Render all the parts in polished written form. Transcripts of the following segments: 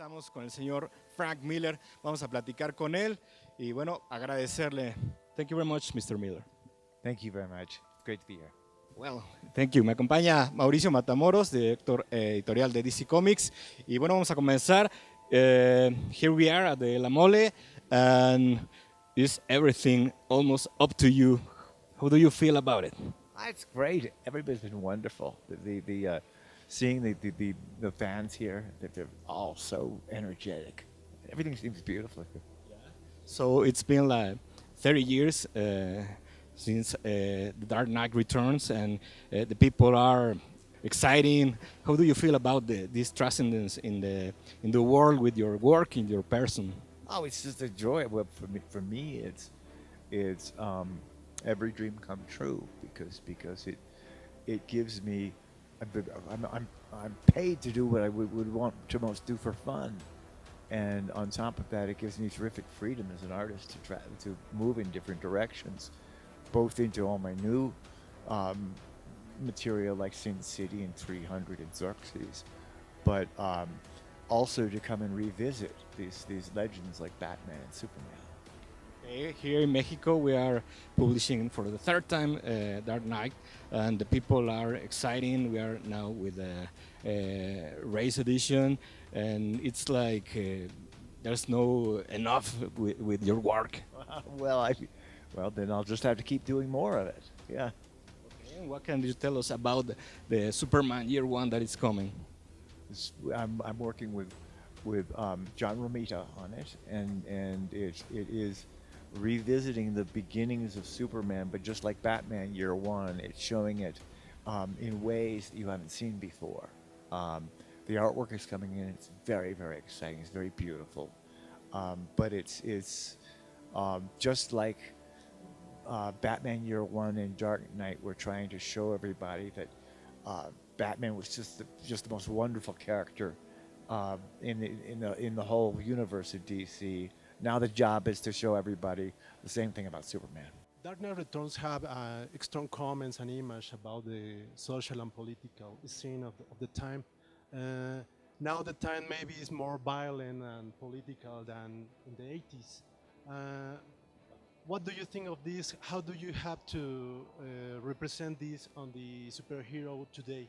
Estamos con el señor Frank Miller. Vamos a platicar con él y bueno, agradecerle. Thank you very much, Mr. Miller. Thank you very much. It's great to be here. Well, thank you. Me acompaña Mauricio Matamoros, director editorial de DC Comics. Y bueno, vamos a comenzar. Here we are at the La Mole, and is everything almost up to you. How do you feel about it? It's great. Everybody's been wonderful. Seeing the fans here, they're all so energetic. Everything seems beautiful. So it's been like 30 years since The Dark Knight returns, and the people are exciting. How do you feel about this transcendence in the world with your work, in your person? Oh, it's just a joy. Well, for me, it's every dream come true because it gives me. I'm paid to do what I would want to most do for fun, and on top of that, it gives me terrific freedom as an artist to move in different directions, both into all my new material like Sin City and 300 and Xerxes, but also to come and revisit these legends like Batman and Superman. Here in Mexico, we are publishing for the third time Dark Knight, and the people are exciting. We are now with a race edition, and it's like there's no enough with your work. Well, then I'll just have to keep doing more of it. Yeah. Okay, and what can you tell us about the Superman Year One that is coming? I'm working with John Romita on it, and it is revisiting the beginnings of Superman, but just like Batman Year One, it's showing it in ways that you haven't seen before. The artwork is coming in; it's very, very exciting. It's very beautiful, but it's just like Batman Year One and Dark Knight. We're trying to show everybody that Batman was just the most wonderful character in the whole universe of DC. Now the job is to show everybody the same thing about Superman. Dark Knight Returns have strong comments and image about the social and political scene of the time. Now the time maybe is more violent and political than in the 80s. What do you think of this? How do you have to represent this on the superhero today?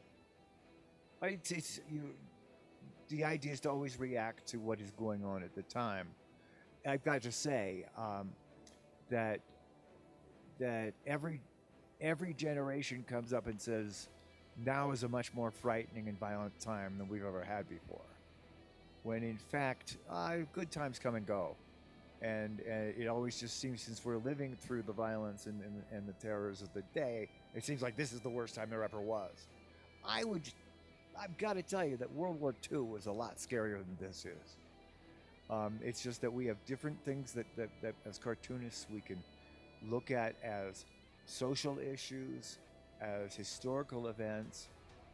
The idea is to always react to what is going on at the time. I've got to say that every generation comes up and says, now is a much more frightening and violent time than we've ever had before. When in fact, good times come and go. And it always just seems, since we're living through the violence and the terrors of the day, it seems like this is the worst time there ever was. I've got to tell you that World War II was a lot scarier than this is. It's just that we have different things that as cartoonists we can look at as social issues, as historical events,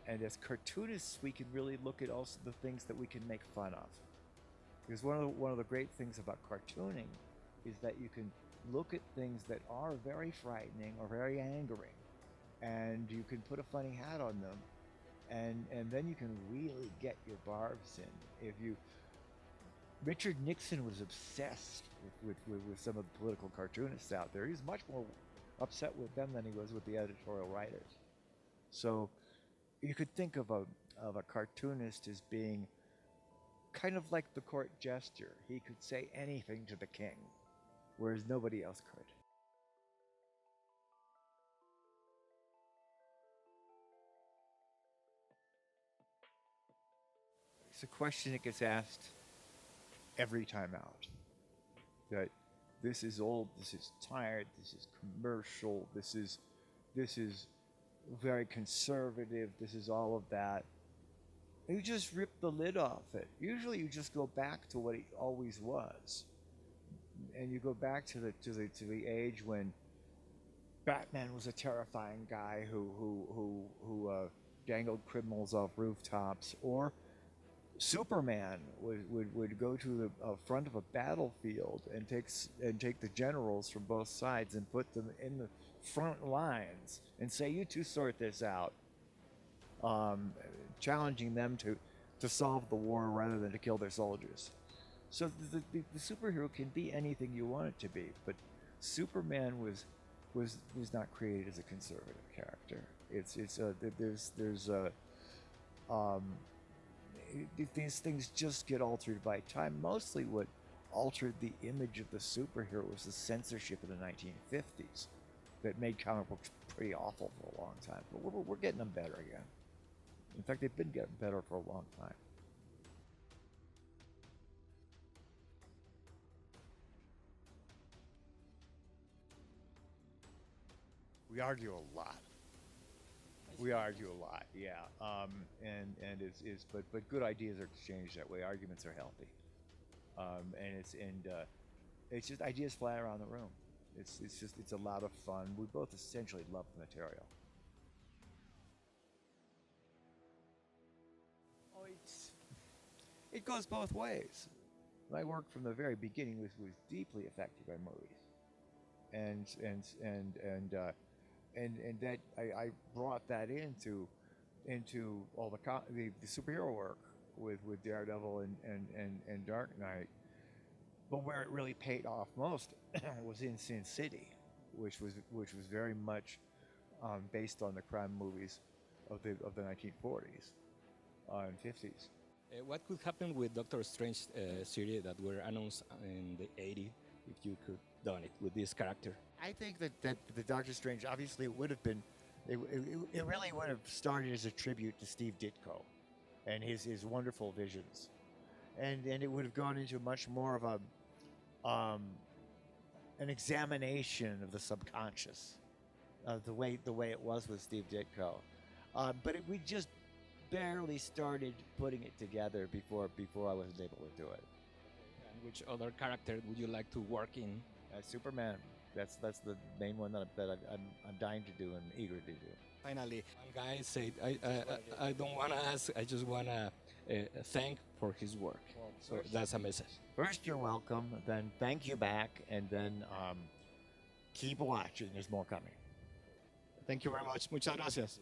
and as cartoonists we can really look at also the things that we can make fun of. Because one of the great things about cartooning is that you can look at things that are very frightening or very angering, and you can put a funny hat on them, and then you can really get your barbs in. Richard Nixon was obsessed with some of the political cartoonists out there. He was much more upset with them than he was with the editorial writers. So you could think of a cartoonist as being kind of like the court jester. He could say anything to the king, whereas nobody else could. It's a question that gets asked every time out. That this is old, this is tired, this is commercial, this is very conservative, this is all of that. You just rip the lid off it. Usually you just go back to what it always was. And you go back to the age when Batman was a terrifying guy who dangled criminals off rooftops, or Superman would go to the front of a battlefield and take the generals from both sides and put them in the front lines and say, "You two sort this out," challenging them to solve the war rather than to kill their soldiers. So the superhero can be anything you want it to be, but Superman was not created as a conservative character. These things just get altered by time. Mostly what altered the image of the superhero was the censorship of the 1950s that made comic books pretty awful for a long time. But we're getting them better again. In fact, they've been getting better for a long time. We argue a lot. We argue a lot, yeah. But good ideas are exchanged that way. Arguments are healthy, it's just ideas fly around the room. It's a lot of fun. We both essentially love the material. Oh, it goes both ways. My work from the very beginning was deeply affected by movies, and that I brought that into all the superhero work with Daredevil and Dark Knight. But where it really paid off most was in Sin City, which was very much based on the crime movies of the 1940s and 50s. What could happen with Doctor Strange series that were announced in the 80s if you could done it with this character? I think that the Doctor Strange, obviously it would have been, it really would have started as a tribute to Steve Ditko and his wonderful visions. And it would have gone into much more of an examination of the subconscious, the way it was with Steve Ditko. But we just barely started putting it together before I was able to do it. And which other character would you like to work in? Superman. That's the main one that I'm dying to do and eager to do. Finally, one guy said, I don't want to ask, I just want to thank for his work. Well, so that's a message. First, you're welcome, then thank you back, and then keep watching. There's more coming. Thank you very much. Muchas gracias.